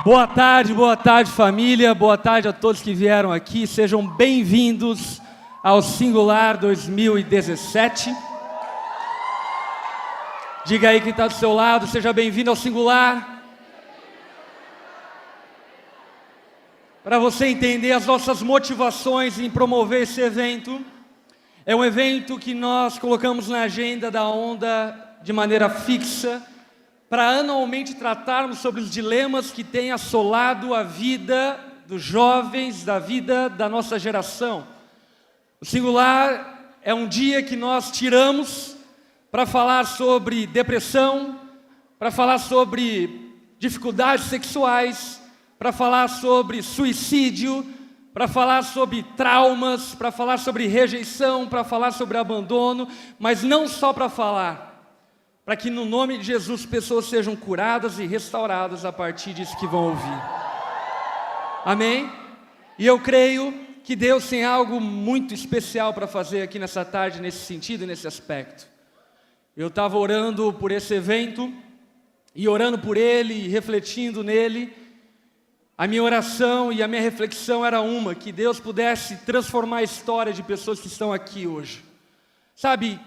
Boa tarde família, boa tarde a todos que vieram aqui, sejam bem-vindos ao Singular 2017. Diga aí quem está do seu lado, seja bem-vindo ao Singular. Para você entender as nossas motivações em promover esse evento, é um evento que nós colocamos na agenda da Onda de maneira fixa, para anualmente tratarmos sobre os dilemas que têm assolado a vida dos jovens, da vida da nossa geração. O Singular é um dia que nós tiramos para falar sobre depressão, para falar sobre dificuldades sexuais, para falar sobre suicídio, para falar sobre traumas, para falar sobre rejeição, para falar sobre abandono, mas não só para falar, para que no nome de Jesus pessoas sejam curadas e restauradas a partir disso que vão ouvir. Amém? E eu creio que Deus tem algo muito especial para fazer aqui nessa tarde, nesse sentido e nesse aspecto. Eu estava orando por esse evento, e orando por ele, e refletindo nele. A minha oração e a minha reflexão era uma, que Deus pudesse transformar a história de pessoas que estão aqui hoje. Sabe,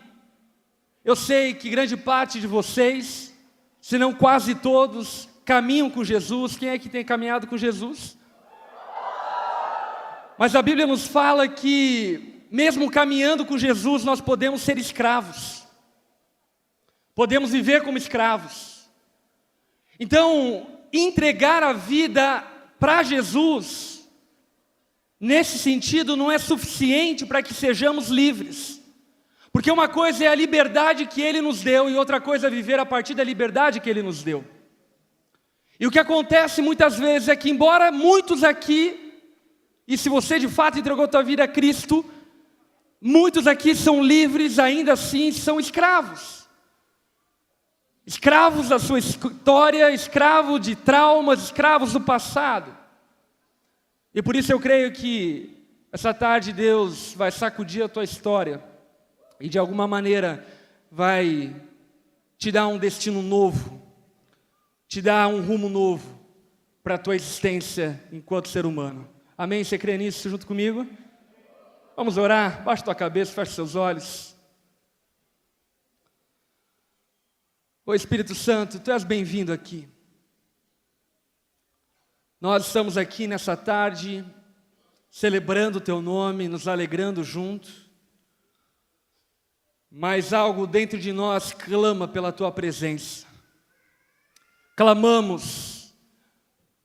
eu sei que grande parte de vocês, se não quase todos, caminham com Jesus. Quem é que tem caminhado com Jesus? Mas a Bíblia nos fala que, mesmo caminhando com Jesus, nós podemos ser escravos. Podemos viver como escravos. Então, entregar a vida para Jesus, nesse sentido, não é suficiente para que sejamos livres. Porque uma coisa é a liberdade que Ele nos deu e outra coisa é viver a partir da liberdade que Ele nos deu. E o que acontece muitas vezes é que, embora muitos aqui, e se você de fato entregou a tua vida a Cristo, muitos aqui são livres, ainda assim são escravos. Escravos da sua história, escravos de traumas, escravos do passado. E por isso eu creio que essa tarde Deus vai sacudir a tua história e de alguma maneira vai te dar um destino novo, te dar um rumo novo para a tua existência enquanto ser humano. Amém? Você crê nisso junto comigo? Vamos orar? Baixa tua cabeça, fecha seus olhos. Ô Espírito Santo, Tu és bem-vindo aqui. Nós estamos aqui nessa tarde, celebrando o Teu nome, nos alegrando juntos. Mas algo dentro de nós clama pela Tua presença. Clamamos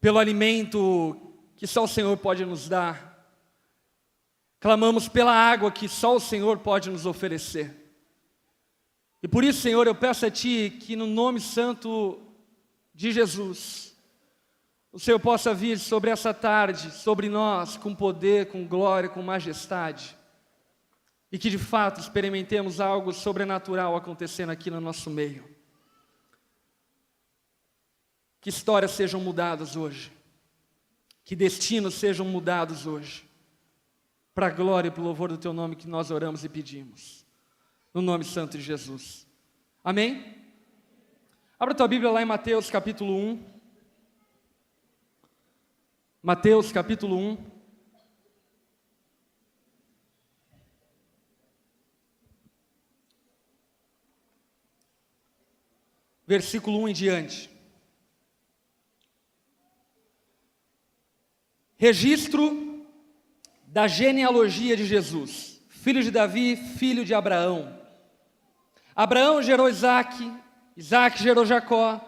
pelo alimento que só o Senhor pode nos dar. Clamamos pela água que só o Senhor pode nos oferecer. E por isso, Senhor, eu peço a Ti que no nome santo de Jesus, o Senhor possa vir sobre essa tarde, sobre nós, com poder, com glória, com majestade. E que de fato experimentemos algo sobrenatural acontecendo aqui no nosso meio. Que histórias sejam mudadas hoje. Que destinos sejam mudados hoje. Para a glória e para o louvor do Teu nome que nós oramos e pedimos. No nome santo de Jesus. Amém? Abra tua Bíblia lá em Mateus capítulo 1. Mateus capítulo 1. Versículo 1 em diante. Registro da genealogia de Jesus. Filho de Davi, filho de Abraão. Abraão gerou Isaque, Isaque gerou Jacó,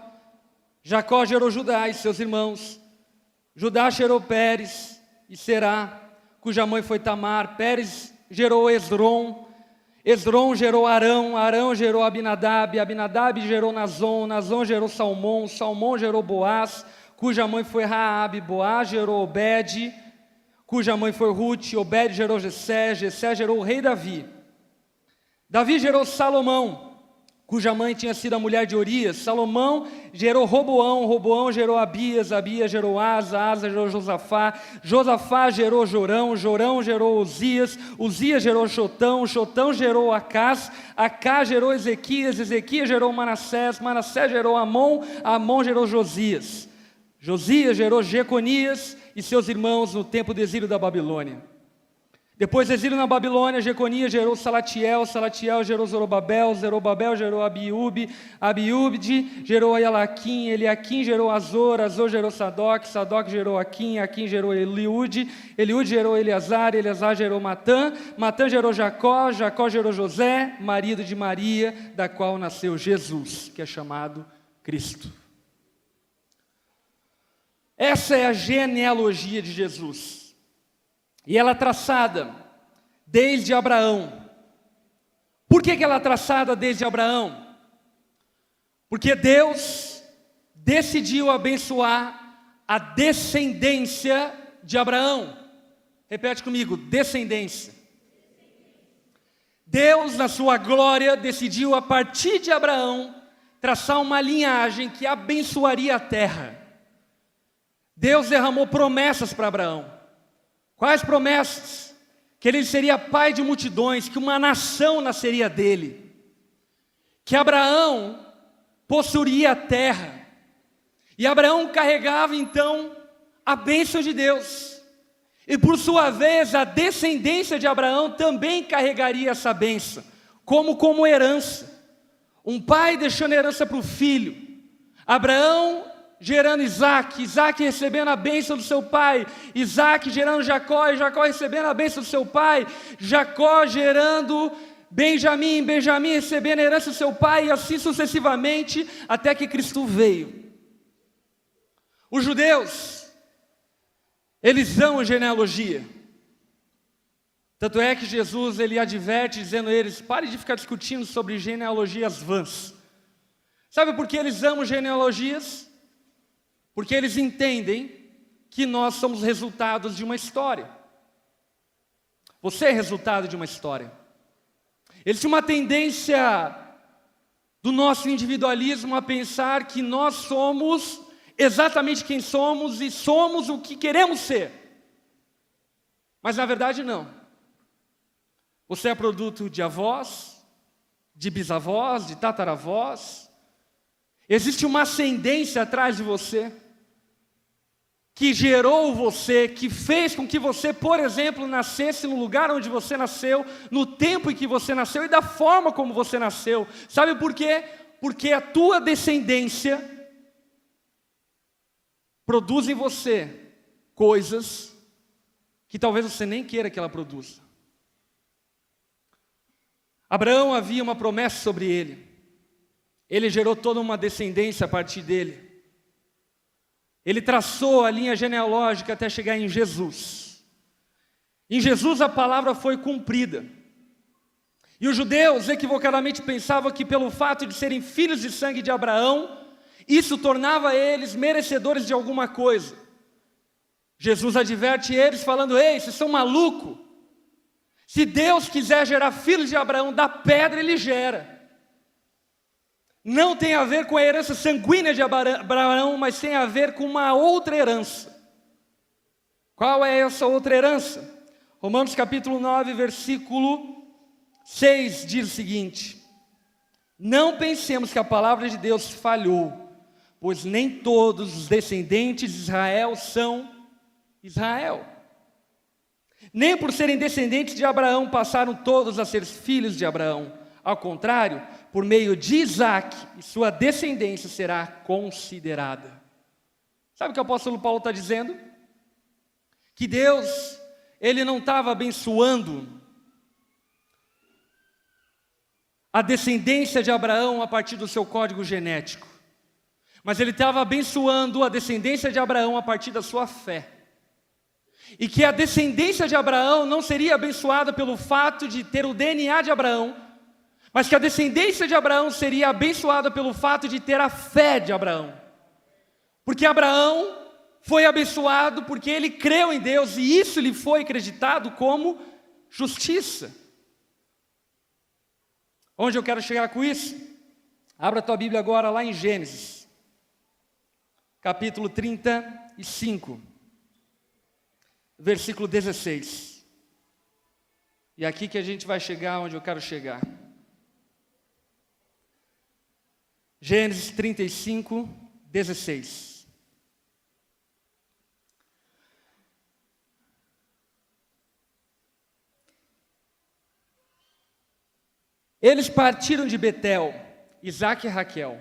Jacó gerou Judá e seus irmãos. Judá gerou Pérez e Será, cuja mãe foi Tamar. Pérez gerou Esrom, Esrom gerou Arão, Arão gerou Abinadab, Abinadab gerou Nazon, Nazon gerou Salmão, Salmão gerou Boaz, cuja mãe foi Raabe, Boaz gerou Obed, cuja mãe foi Ruth, Obed gerou Jessé, Jessé gerou o rei Davi. Davi gerou Salomão, cuja mãe tinha sido a mulher de Urias. Salomão gerou Roboão, Roboão gerou Abias, Abias gerou Asa, Asa gerou Josafá, Josafá gerou Jorão, Jorão gerou Uzias, Uzias gerou Jotão, Jotão gerou Acás, Acás gerou Ezequias, Ezequias gerou Manassés, Manassés gerou Amon, Amon gerou Josias. Josias gerou Jeconias e seus irmãos no tempo do exílio da Babilônia. Depois do exílio na Babilônia, Jeconias gerou Salatiel, Salatiel gerou Zorobabel, Zerobabel gerou Abiúbe, Abiúde gerou Eliaquim, Eliaquim gerou Azor, Azor gerou Sadoc, Sadoc gerou Aquim, Aquim gerou Eliúde, Eliúde gerou Eleazar, Eleazar gerou Matã, Matã gerou Jacó, Jacó gerou José, marido de Maria, da qual nasceu Jesus, que é chamado Cristo. Essa é a genealogia de Jesus. E ela é traçada desde Abraão. Por que ela é traçada desde Abraão? Porque Deus decidiu abençoar a descendência de Abraão. Repete comigo, descendência. Deus, na sua glória, decidiu a partir de Abraão traçar uma linhagem que abençoaria a terra. Deus derramou promessas para Abraão. Quais promessas? Que ele seria pai de multidões, que uma nação nasceria dele, que Abraão possuiria a terra, e Abraão carregava então a bênção de Deus, e por sua vez a descendência de Abraão também carregaria essa bênção, como herança, um pai deixando herança para o filho, Abraão gerando Isaac, Isaac recebendo a bênção do seu pai, Isaac gerando Jacó, e Jacó recebendo a bênção do seu pai, Jacó gerando Benjamim, Benjamim recebendo a herança do seu pai, e assim sucessivamente, até que Cristo veio. Os judeus, eles amam genealogia, tanto é que Jesus, ele adverte, dizendo a eles, pare de ficar discutindo sobre genealogias vãs. Sabe por que eles amam genealogias? Porque eles entendem que nós somos resultados de uma história. Você é resultado de uma história. Eles tinham uma tendência do nosso individualismo a pensar que nós somos exatamente quem somos e somos o que queremos ser. Mas na verdade não. Você é produto de avós, de bisavós, de tataravós. Existe uma ascendência atrás de você, que gerou você, que fez com que você, por exemplo, nascesse no lugar onde você nasceu, no tempo em que você nasceu e da forma como você nasceu. Sabe por quê? Porque a tua descendência produz em você coisas que talvez você nem queira que ela produza. Abraão, havia uma promessa sobre ele. Ele gerou toda uma descendência a partir dele. Ele traçou a linha genealógica até chegar em Jesus. Em Jesus a palavra foi cumprida. E os judeus equivocadamente pensavam que pelo fato de serem filhos de sangue de Abraão, isso tornava eles merecedores de alguma coisa. Jesus adverte eles falando, ei, vocês são malucos. Se Deus quiser gerar filhos de Abraão, da pedra ele gera. Não tem a ver com a herança sanguínea de Abraão, mas tem a ver com uma outra herança. Qual é essa outra herança? Romanos capítulo 9, versículo 6 diz o seguinte: não pensemos que a palavra de Deus falhou, pois nem todos os descendentes de Israel são Israel. Nem por serem descendentes de Abraão passaram todos a ser filhos de Abraão. Ao contrário, por meio de Isaac, sua descendência será considerada. Sabe o que o apóstolo Paulo está dizendo? Que Deus, ele não estava abençoando a descendência de Abraão a partir do seu código genético, mas ele estava abençoando a descendência de Abraão a partir da sua fé. E que a descendência de Abraão não seria abençoada pelo fato de ter o DNA de Abraão, mas que a descendência de Abraão seria abençoada pelo fato de ter a fé de Abraão. Porque Abraão foi abençoado porque ele creu em Deus e isso lhe foi acreditado como justiça. Onde eu quero chegar com isso? Abra a tua Bíblia agora lá em Gênesis, capítulo 35, versículo 16. E é aqui que a gente vai chegar onde eu quero chegar. Gênesis 35, 16. Eles partiram de Betel, Isaque e Raquel.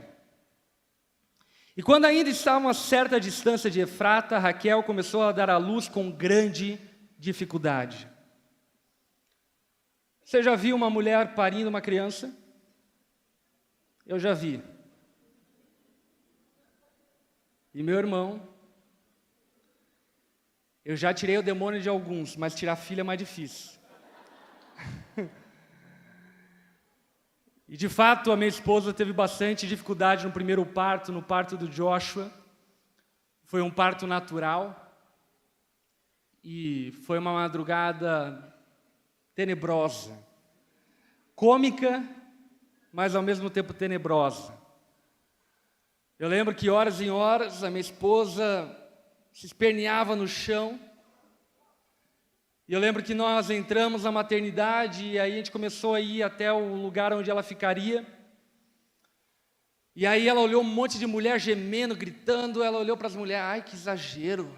E quando ainda estavam a certa distância de Efrata, Raquel começou a dar à luz com grande dificuldade. Você já viu uma mulher parindo uma criança? Eu já vi. E meu irmão, eu já tirei o demônio de alguns, mas tirar filha é mais difícil. E de fato a minha esposa teve bastante dificuldade no primeiro parto, no parto do Joshua. Foi um parto natural. E foi uma madrugada tenebrosa. Cômica, mas ao mesmo tempo tenebrosa. Eu lembro que horas e horas a minha esposa se esperneava no chão. E eu lembro que nós entramos na maternidade e aí a gente começou a ir até o lugar onde ela ficaria. E aí ela olhou um monte de mulher gemendo, gritando, ela olhou para as mulheres, ai que exagero.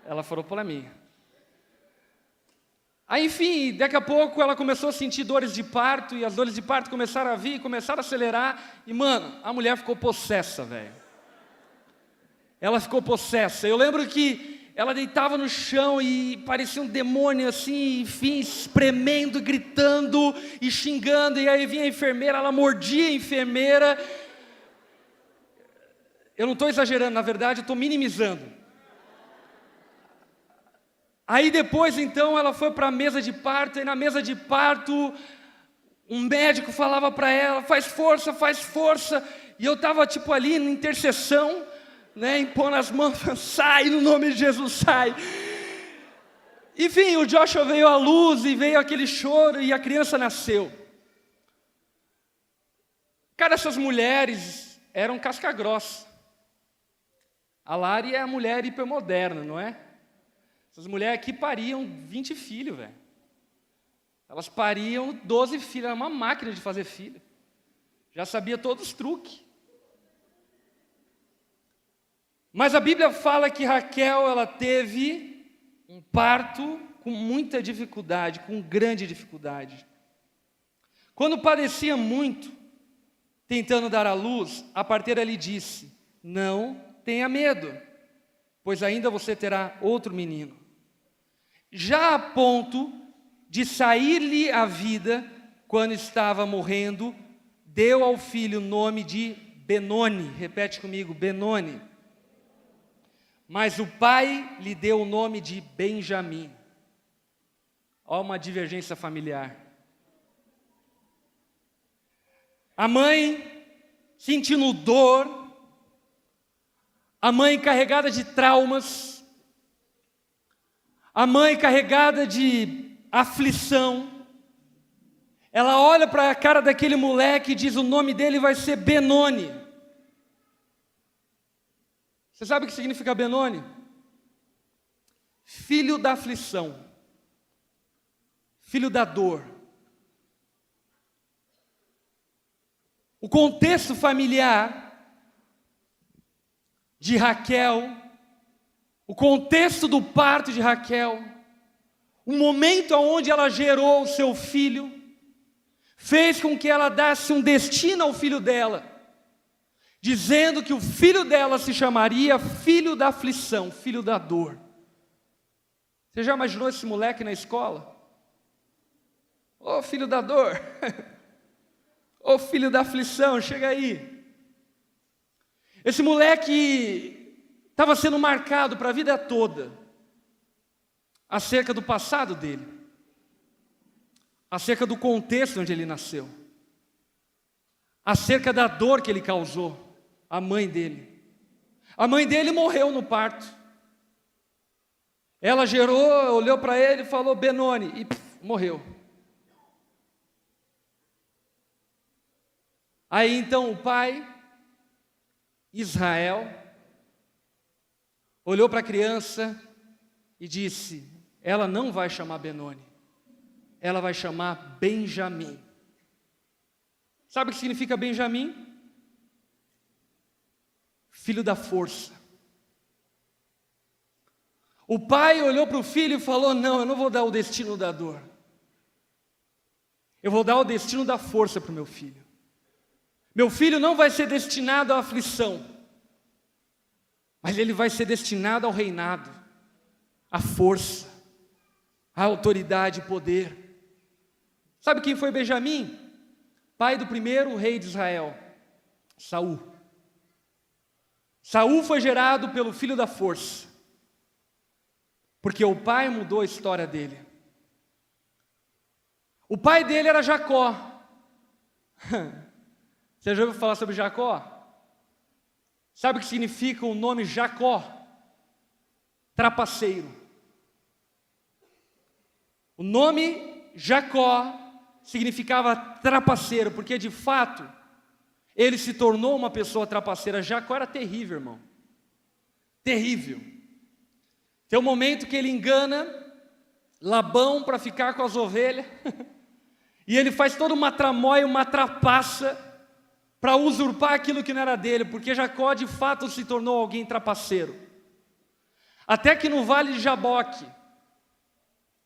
Ela falou para mim. Aí enfim, daqui a pouco ela começou a sentir dores de parto e as dores de parto começaram a vir, começaram a acelerar. E mano, a mulher ficou possessa, velho. Ela ficou possessa. Eu lembro que ela deitava no chão e parecia um demônio assim, enfim, espremendo, gritando e xingando. E aí vinha a enfermeira, ela mordia a enfermeira. Eu não estou exagerando, na verdade, eu estou minimizando. Aí depois, então, ela foi para a mesa de parto, e na mesa de parto, um médico falava para ela, faz força. E eu estava tipo ali na intercessão, né, impondo as mãos, sai no nome de Jesus, sai. Enfim, o Joshua veio à luz e veio aquele choro e a criança nasceu. Cara, essas mulheres eram casca grossa. A Lari é a mulher hipermoderna, não é? Essas mulheres aqui pariam 20 filhos, velho. Elas pariam 12 filhos, era uma máquina de fazer filho. Já sabia todos os truques. Mas a Bíblia fala que Raquel, ela teve um parto com muita dificuldade, com grande dificuldade. Quando padecia muito, tentando dar à luz, a parteira lhe disse, não tenha medo, pois ainda você terá outro menino. Já a ponto de sair-lhe a vida, quando estava morrendo, deu ao filho o nome de Benoni. Repete comigo, Benoni. Mas o pai lhe deu o nome de Benjamim. Olha uma divergência familiar. A mãe sentindo dor, a mãe carregada de traumas, a mãe carregada de aflição, ela olha para a cara daquele moleque e diz, o nome dele vai ser Benoni. Você sabe o que significa Benoni? Filho da aflição, filho da dor. O contexto familiar de Raquel, o contexto do parto de Raquel, o momento onde ela gerou o seu filho, fez com que ela desse um destino ao filho dela, dizendo que o filho dela se chamaria filho da aflição, filho da dor. Você já imaginou esse moleque na escola? Ô filho da dor, ô filho da aflição, chega aí. Esse moleque estava sendo marcado para a vida toda, acerca do passado dele, acerca do contexto onde ele nasceu, acerca da dor que ele causou. A mãe dele. A mãe dele morreu no parto. Ela gerou, olhou para ele e falou Benoni e morreu. Aí então o pai, Israel, olhou para a criança e disse, ela não vai chamar Benoni, ela vai chamar Benjamim. Sabe o que significa Benjamim? Filho da força. O pai olhou para o filho e falou, não, eu não vou dar o destino da dor. eu vou dar o destino da força para o meu filho. Meu filho não vai ser destinado à aflição, mas ele vai ser destinado ao reinado, à força, à autoridade e poder. Sabe quem foi Benjamim? Pai do primeiro rei de Israel, Saul. Saul foi gerado pelo filho da força, porque o pai mudou a história dele. O pai dele era Jacó. Você já ouviu falar sobre Jacó? Sabe o que significa o nome Jacó? Trapaceiro. O nome Jacó significava trapaceiro, porque de fato ele se tornou uma pessoa trapaceira. Jacó era terrível, irmão. Terrível. Tem um momento que ele engana Labão para ficar com as ovelhas. E ele faz toda uma tramóia, uma trapaça para usurpar aquilo que não era dele, porque Jacó de fato se tornou alguém trapaceiro. Até que no vale de Jaboque,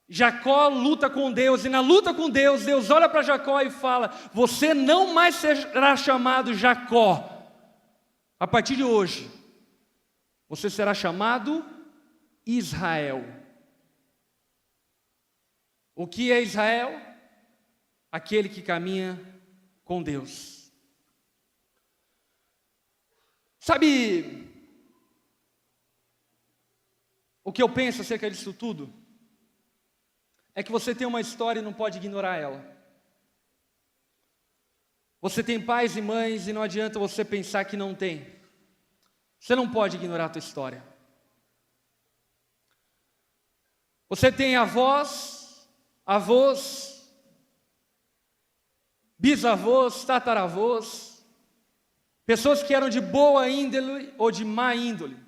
Jacó luta com Deus, e na luta com Deus, Deus olha para Jacó e fala: você não mais será chamado Jacó, a partir de hoje, você será chamado Israel. O que é Israel? Aquele que caminha com Deus. Sabe o que eu penso acerca disso tudo? É que você tem uma história e não pode ignorar ela. Você tem pais e mães e não adianta você pensar que não tem. Você não pode ignorar a tua história. Você tem avós, bisavós, tataravós, pessoas que eram de boa índole ou de má índole.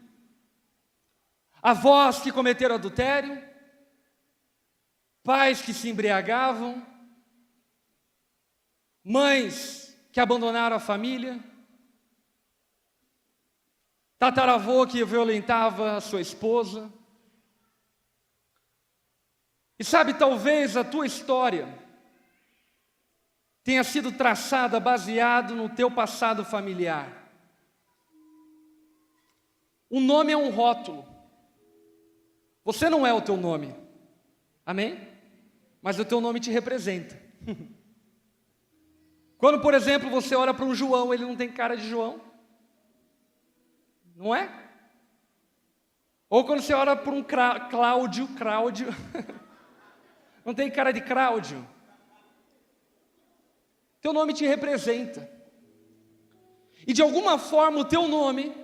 Avós que cometeram adultério, pais que se embriagavam, mães que abandonaram a família, tataravô que violentava a sua esposa. E sabe, talvez a tua história tenha sido traçada baseado no teu passado familiar. O nome é um rótulo. Você não é o teu nome. Amém? Mas o teu nome te representa. Quando, por exemplo, você olha para um João, ele não tem cara de João. Não é? Ou quando você olha para um Cláudio, não tem cara de Cláudio. Teu nome te representa. E de alguma forma o teu nome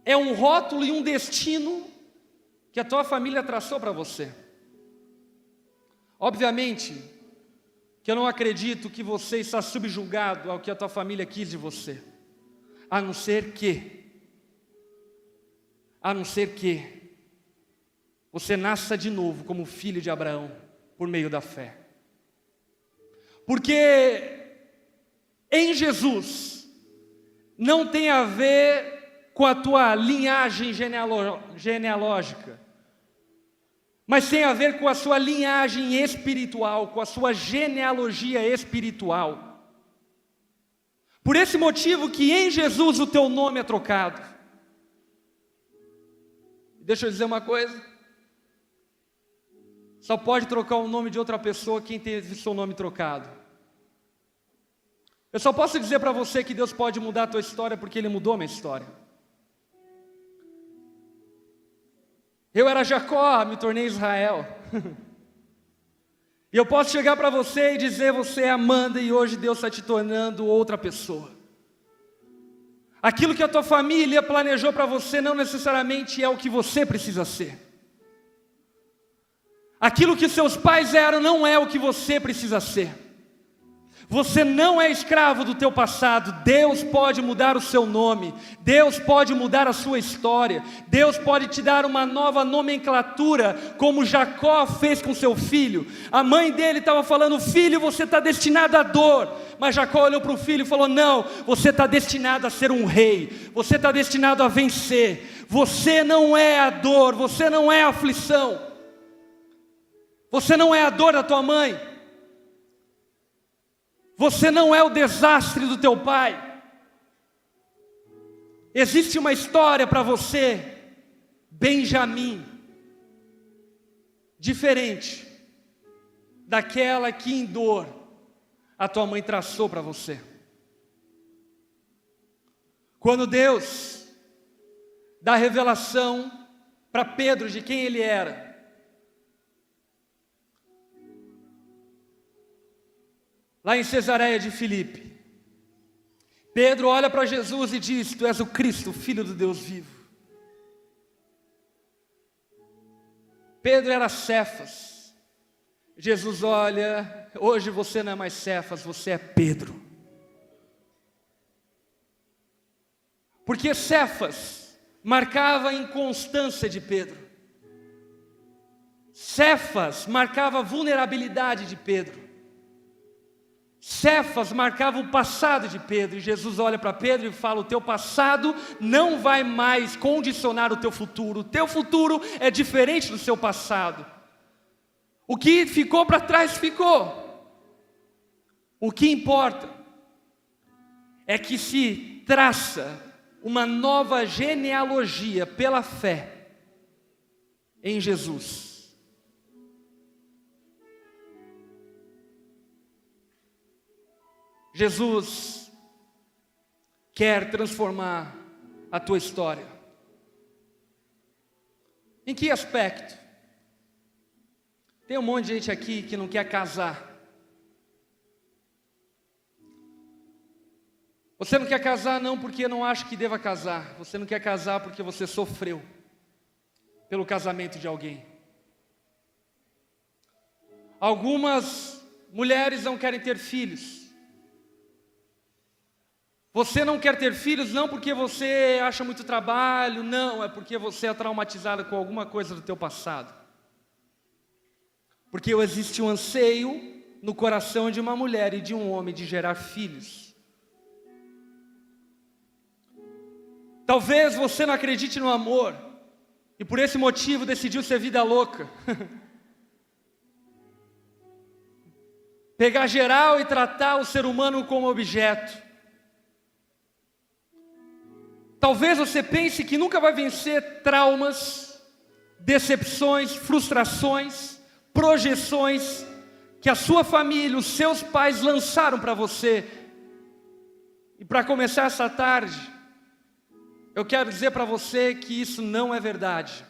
é um rótulo e um destino que a tua família traçou para você. Obviamente que eu não acredito que você está subjugado ao que a tua família quis de você, a não ser que você nasça de novo como filho de Abraão por meio da fé. Porque em Jesus não tem a ver com a tua linhagem genealógica, mas tem a ver com a sua linhagem espiritual, com a sua genealogia espiritual. Por esse motivo que em Jesus o teu nome é trocado. Deixa eu dizer uma coisa. Só pode trocar o nome de outra pessoa quem teve seu nome trocado. Eu só posso dizer para você que Deus pode mudar a tua história porque Ele mudou a minha história. Eu era Jacó, me tornei Israel. E eu posso chegar para você e dizer: você é Amanda, e hoje Deus está te tornando outra pessoa. Aquilo que a tua família planejou para você não necessariamente é o que você precisa ser. Aquilo que seus pais eram não é o que você precisa ser. Você não é escravo do teu passado. Deus pode mudar o seu nome. Deus pode mudar a sua história. Deus pode te dar uma nova nomenclatura, como Jacó fez com seu filho. A mãe dele estava falando: filho, você está destinado à dor. Mas Jacó olhou para o filho e falou: não, você está destinado a ser um rei. Você está destinado a vencer. Você não é a dor, você não é a aflição. Você não é a dor da tua mãe. Você não é o desastre do teu pai. Existe uma história para você, Benjamim, diferente daquela que em dor a tua mãe traçou para você. Quando Deus dá revelação para Pedro de quem ele era, lá em Cesareia de Filipe, Pedro olha para Jesus e diz: Tu és o Cristo, Filho do Deus vivo. Pedro era Cefas. Jesus olha: hoje você não é mais Cefas, você é Pedro. Porque Cefas marcava a inconstância de Pedro. Cefas marcava a vulnerabilidade de Pedro. Cefas marcava o passado de Pedro, e Jesus olha para Pedro e fala: o teu passado não vai mais condicionar o teu futuro é diferente do seu passado. O que ficou para trás ficou. O que importa é que se traça uma nova genealogia pela fé em Jesus. Jesus quer transformar a tua história. Em que aspecto? Tem um monte de gente aqui que não quer casar. Você não quer casar não porque não acha que deva casar. Você não quer casar porque você sofreu pelo casamento de alguém. Algumas mulheres não querem ter filhos. Você não quer ter filhos não porque você acha muito trabalho, não, é porque você é traumatizado com alguma coisa do teu passado. Porque existe um anseio no coração de uma mulher e de um homem de gerar filhos. Talvez você não acredite no amor e por esse motivo decidiu ser vida louca. Pegar geral e tratar o ser humano como objeto. Talvez você pense que nunca vai vencer traumas, decepções, frustrações, projeções que a sua família, os seus pais lançaram para você. E para começar essa tarde, eu quero dizer para você que isso não é verdade.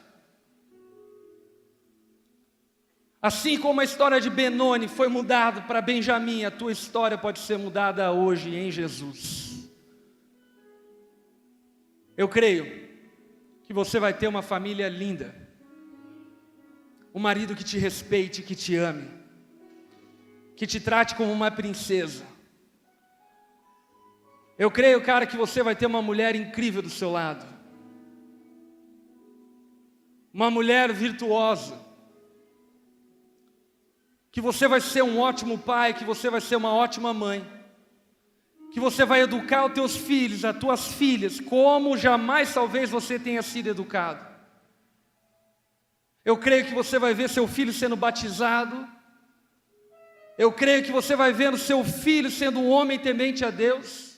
Assim como a história de Benoni foi mudada para Benjamim, a tua história pode ser mudada hoje em Jesus. Eu creio que você vai ter uma família linda, um marido que te respeite, que te ame, que te trate como uma princesa. Eu creio, cara, que você vai ter uma mulher incrível do seu lado, uma mulher virtuosa, que você vai ser um ótimo pai, que você vai ser uma ótima mãe, que você vai educar os teus filhos, as tuas filhas, como jamais talvez você tenha sido educado. Eu creio que você vai ver seu filho sendo batizado. Eu creio que você vai ver o seu filho sendo um homem temente a Deus.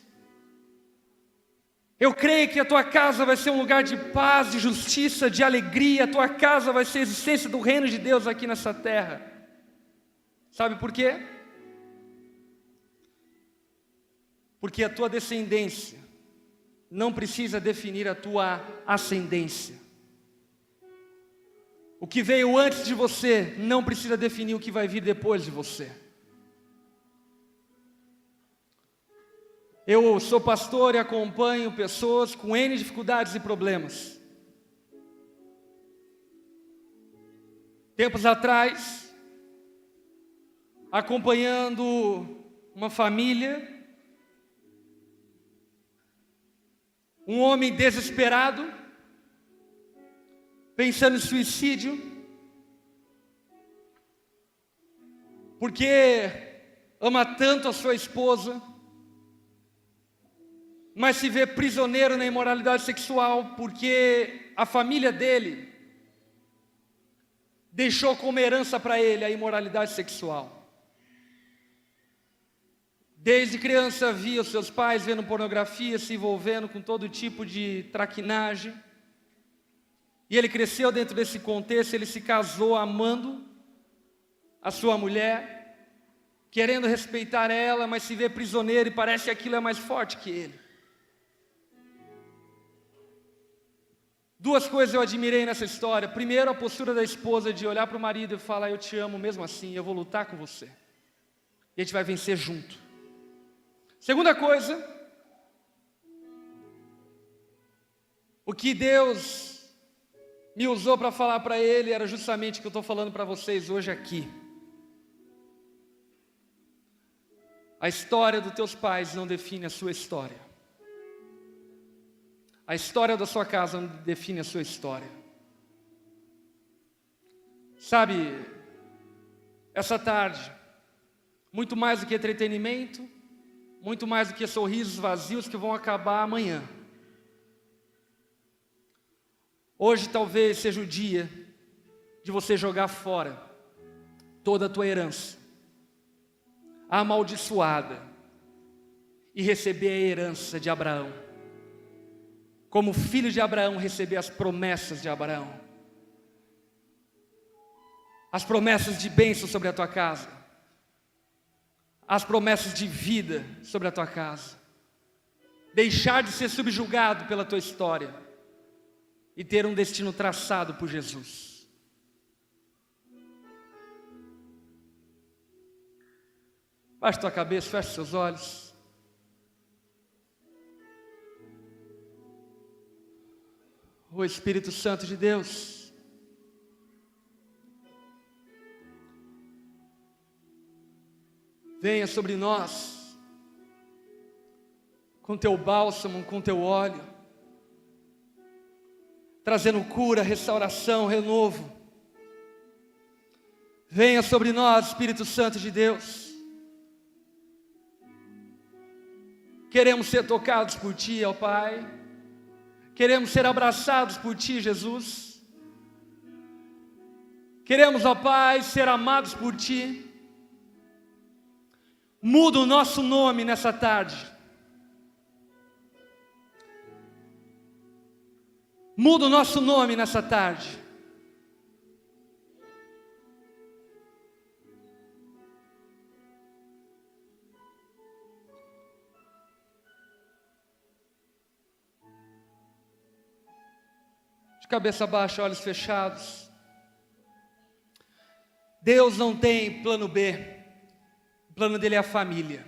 Eu creio que a tua casa vai ser um lugar de paz, de justiça, de alegria. A tua casa vai ser a existência do reino de Deus aqui nessa terra. Sabe por quê? Porque a tua descendência não precisa definir a tua ascendência. O que veio antes de você não precisa definir o que vai vir depois de você. Eu sou pastor e acompanho pessoas com N dificuldades e problemas. Tempos atrás, acompanhando uma família, um homem desesperado, pensando em suicídio, porque ama tanto a sua esposa, mas se vê prisioneiro na imoralidade sexual, porque a família dele deixou como herança para ele a imoralidade sexual. Desde criança via os seus pais vendo pornografia, se envolvendo com todo tipo de traquinagem. E ele cresceu dentro desse contexto, ele se casou amando a sua mulher, querendo respeitar ela, mas se vê prisioneiro e parece que aquilo é mais forte que ele. Duas coisas eu admirei nessa história. Primeiro, a postura da esposa de olhar para o marido e falar: eu te amo mesmo assim, eu vou lutar com você. E a gente vai vencer junto. Segunda coisa, o que Deus me usou para falar para ele era justamente o que eu estou falando para vocês hoje aqui. A história dos teus pais não define a sua história. A história da sua casa não define a sua história. Sabe, essa tarde, muito mais do que entretenimento, muito mais do que sorrisos vazios que vão acabar amanhã. Hoje talvez seja o dia de você jogar fora toda a tua herança, amaldiçoada, e receber a herança de Abraão. Como filho de Abraão, receber as promessas de Abraão. As promessas de bênção sobre a tua casa. As promessas de vida sobre a tua casa. Deixar de ser subjugado pela tua história. E ter um destino traçado por Jesus. Baixe tua cabeça, feche seus olhos. O Espírito Santo de Deus, venha sobre nós, com teu bálsamo, com teu óleo, trazendo cura, restauração, renovo. Venha sobre nós, Espírito Santo de Deus. Queremos ser tocados por Ti, ó Pai. Queremos ser abraçados por Ti, Jesus. Queremos, ó Pai, ser amados por Ti. Muda o nosso nome nessa tarde. Muda o nosso nome nessa tarde. Cabeça baixa, olhos fechados. Deus não tem plano B. O plano dele é a família.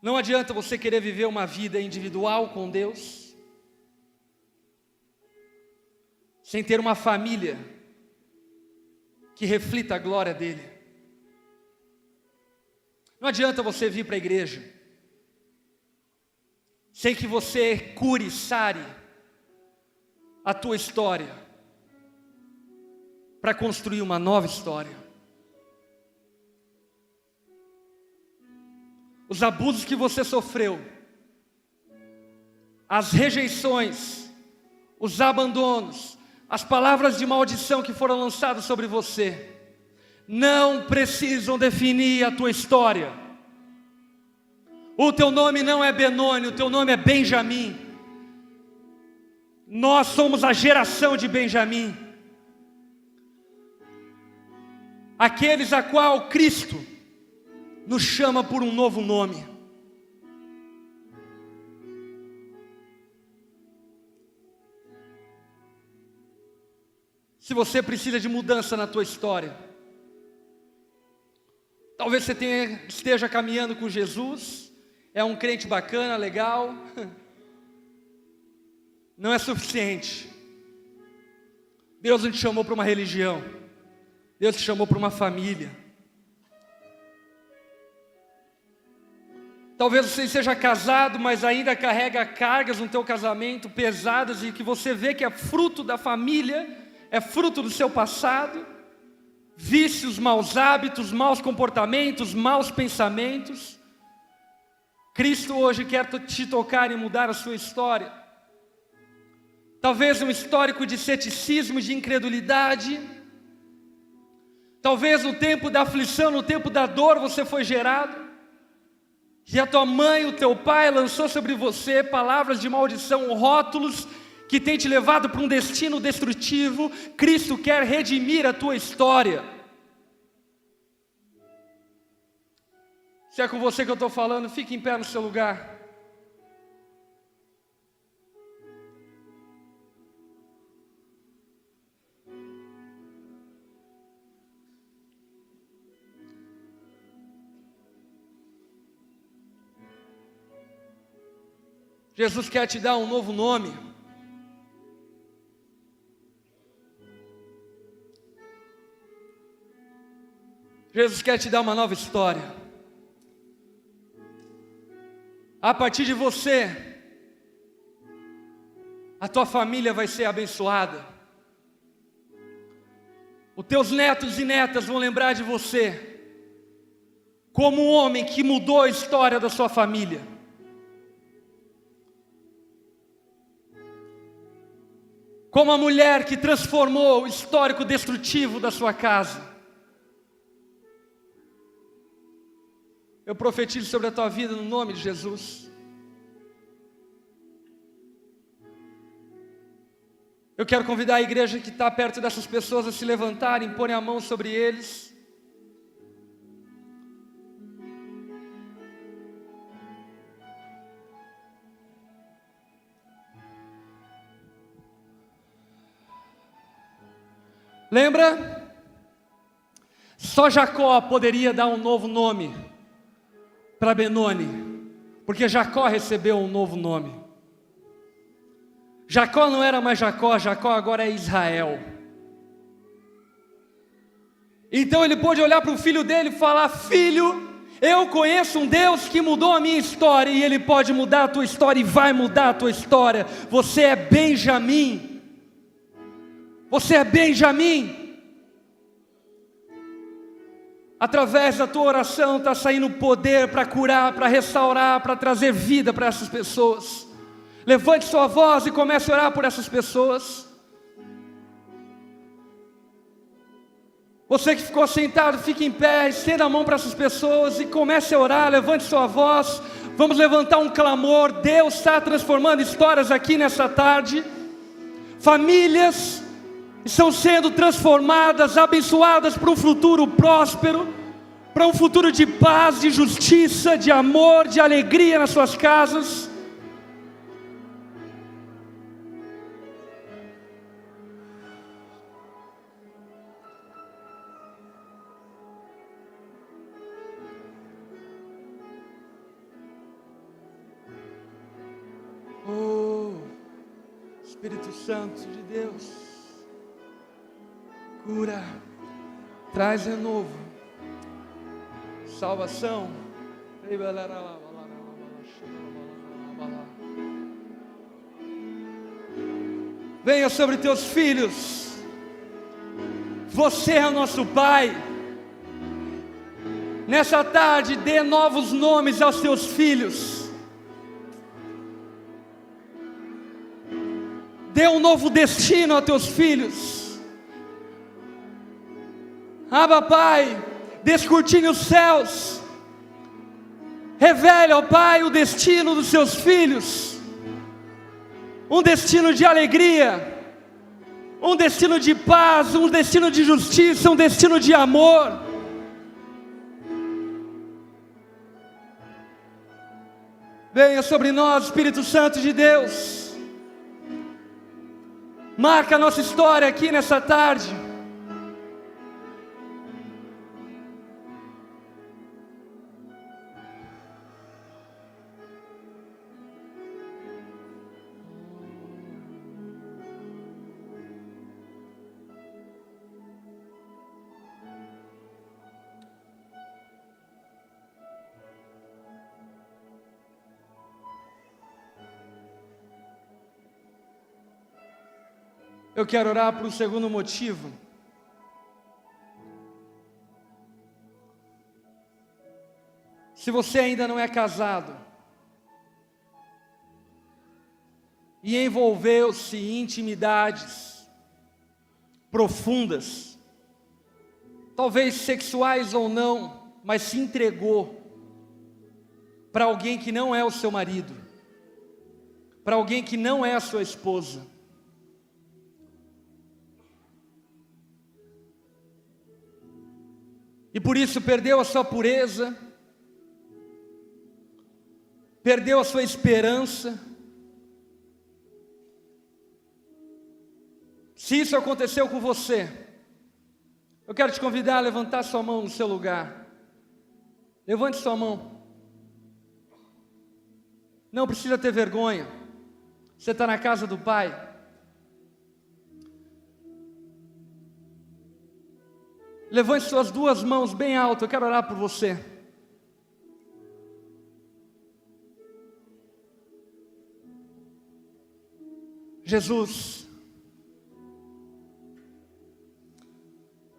Não adianta você querer viver uma vida individual com Deus sem ter uma família que reflita a glória dele. Não adianta você vir para a igreja sem que você cure, sare a tua história, para construir uma nova história. Os abusos que você sofreu, as rejeições, os abandonos, as palavras de maldição que foram lançadas sobre você, não precisam definir a tua história. O teu nome não é Benoni, o teu nome é Benjamim. Nós somos a geração de Benjamim, aqueles a qual Cristo nos chama por um novo nome. Se você precisa de mudança na tua história, talvez você esteja caminhando com Jesus, é um crente bacana, legal. Não é suficiente. Deus não te chamou para uma religião. Deus te chamou para uma família. Talvez você seja casado, mas ainda carrega cargas no teu casamento pesadas e que você vê que é fruto da família, é fruto do seu passado. Vícios, maus hábitos, maus comportamentos, maus pensamentos. Cristo hoje quer te tocar e mudar a sua história. Talvez um histórico de ceticismo, de incredulidade. Talvez no tempo da aflição, no tempo da dor, você foi gerado. E a tua mãe, o teu pai lançou sobre você palavras de maldição, rótulos que tem te levado para um destino destrutivo. Cristo quer redimir a tua história. Se é com você que eu estou falando, fique em pé no seu lugar. Jesus quer te dar um novo nome. Jesus quer te dar uma nova história. A partir de você, a tua família vai ser abençoada. Os teus netos e netas vão lembrar de você como um homem que mudou a história da sua família. Como a mulher que transformou o histórico destrutivo da sua casa. Eu profetizo sobre a tua vida no nome de Jesus. Eu quero convidar a igreja que está perto dessas pessoas a se levantarem, porem a mão sobre eles. Lembra? Só Jacó poderia dar um novo nome para Benoni, porque Jacó recebeu um novo nome. Jacó não era mais Jacó, Jacó agora é Israel. Então ele pôde olhar para o filho dele e falar: filho, eu conheço um Deus que mudou a minha história, e Ele pode mudar a tua história e vai mudar a tua história. Você é Benjamim. Você é Benjamim. Através da tua oração está saindo poder para curar, para restaurar, para trazer vida para essas pessoas. Levante sua voz e comece a orar por essas pessoas. Você que ficou sentado, fique em pé, estenda a mão para essas pessoas e comece a orar, levante sua voz. Vamos levantar um clamor. Deus está transformando histórias aqui nessa tarde. Famílias estão sendo transformadas, abençoadas para um futuro próspero, para um futuro de paz, de justiça, de amor, de alegria nas suas casas. Oh, Espírito Santo de Deus, cura, traz renovo, salvação. Venha sobre teus filhos. Você é o nosso Pai. Nessa tarde, dê novos nomes aos teus filhos. Dê um novo destino aos teus filhos. Abba, Pai, descortine os céus. Revele, ó Pai, o destino dos seus filhos. Um destino de alegria, um destino de paz, um destino de justiça, um destino de amor. Venha sobre nós, Espírito Santo de Deus. Marca a nossa história aqui nessa tarde. Eu quero orar por um segundo motivo. Se você ainda não é casado e envolveu-se em intimidades profundas talvez sexuais ou não, mas se entregou para alguém que não é o seu marido, para alguém que não é a sua esposa. E por isso perdeu a sua pureza, perdeu a sua esperança. Se isso aconteceu com você, eu quero te convidar a levantar sua mão no seu lugar. Levante sua mão. Não precisa ter vergonha. Você está na casa do Pai. Levante suas duas mãos bem alto, eu quero orar por você. Jesus,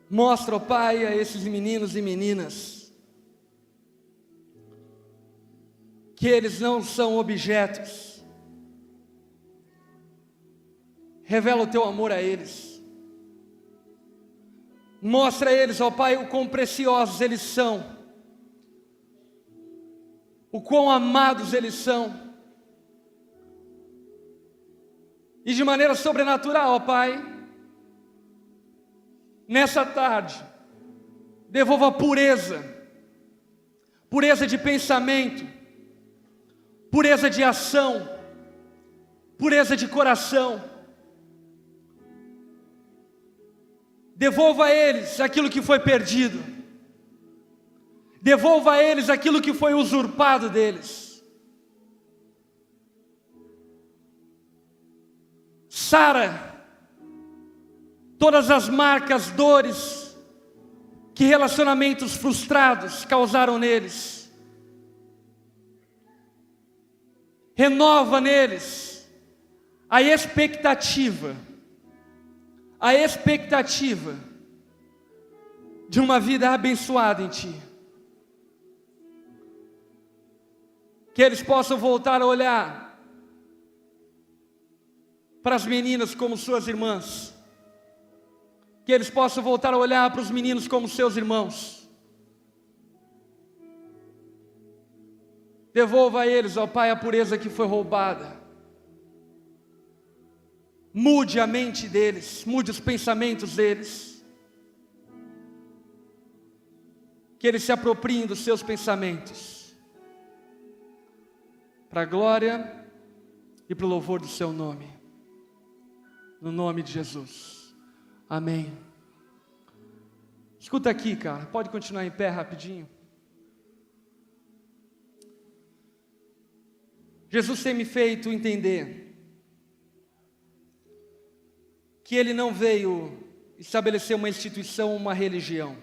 mostra, ó Pai, a esses meninos e meninas que eles não são objetos. Revela o teu amor a eles. Mostra a eles, ó Pai, o quão preciosos eles são, o quão amados eles são. E de maneira sobrenatural, ó Pai, nessa tarde, devolva pureza, pureza de pensamento, pureza de ação, pureza de coração. Devolva a eles aquilo que foi perdido. Devolva a eles aquilo que foi usurpado deles. Sara todas as marcas, dores que relacionamentos frustrados causaram neles. Renova neles a expectativa de uma vida abençoada em Ti. Que eles possam voltar a olhar para as meninas como suas irmãs. Que eles possam voltar a olhar para os meninos como seus irmãos. Devolva a eles, ó Pai, a pureza que foi roubada. Mude a mente deles, mude os pensamentos deles. Que eles se apropriem dos seus pensamentos, para a glória e para o louvor do Seu nome. No nome de Jesus. Amém. Escuta aqui, cara, pode continuar em pé rapidinho. Jesus tem me feito entender que Ele não veio estabelecer uma instituição, uma religião.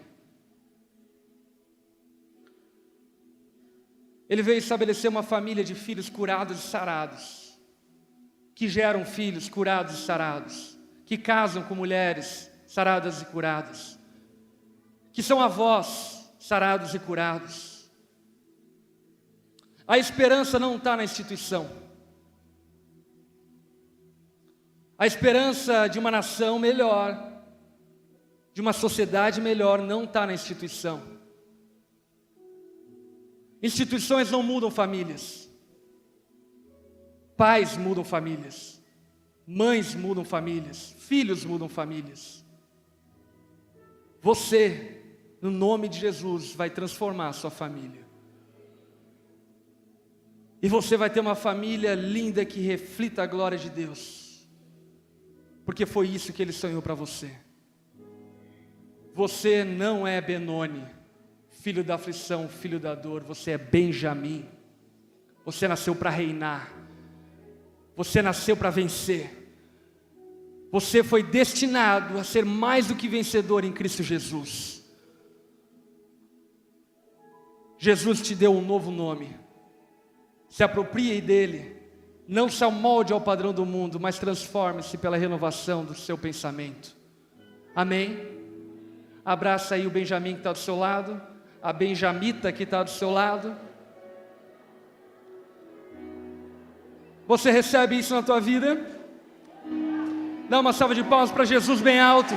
Ele veio estabelecer uma família de filhos curados e sarados, que geram filhos curados e sarados, que casam com mulheres saradas e curadas, que são avós sarados e curados. A esperança não está na instituição. A esperança de uma nação melhor, de uma sociedade melhor, não está na instituição. Instituições não mudam famílias. Pais mudam famílias. Mães mudam famílias. Filhos mudam famílias. Você, no nome de Jesus, vai transformar a sua família. E você vai ter uma família linda que reflita a glória de Deus. Porque foi isso que Ele sonhou para você. Você não é Benoni, filho da aflição, filho da dor. Você é Benjamim. Você nasceu para reinar. Você nasceu para vencer. Você foi destinado a ser mais do que vencedor em Cristo Jesus. Jesus te deu um novo nome. Se aproprie dele. Não se amolde ao padrão do mundo, mas transforme-se pela renovação do seu pensamento. Amém? Abraça aí o Benjamim que está do seu lado, a Benjamita que está do seu lado. Você recebe isso na tua vida? Dá uma salva de palmas para Jesus bem alto.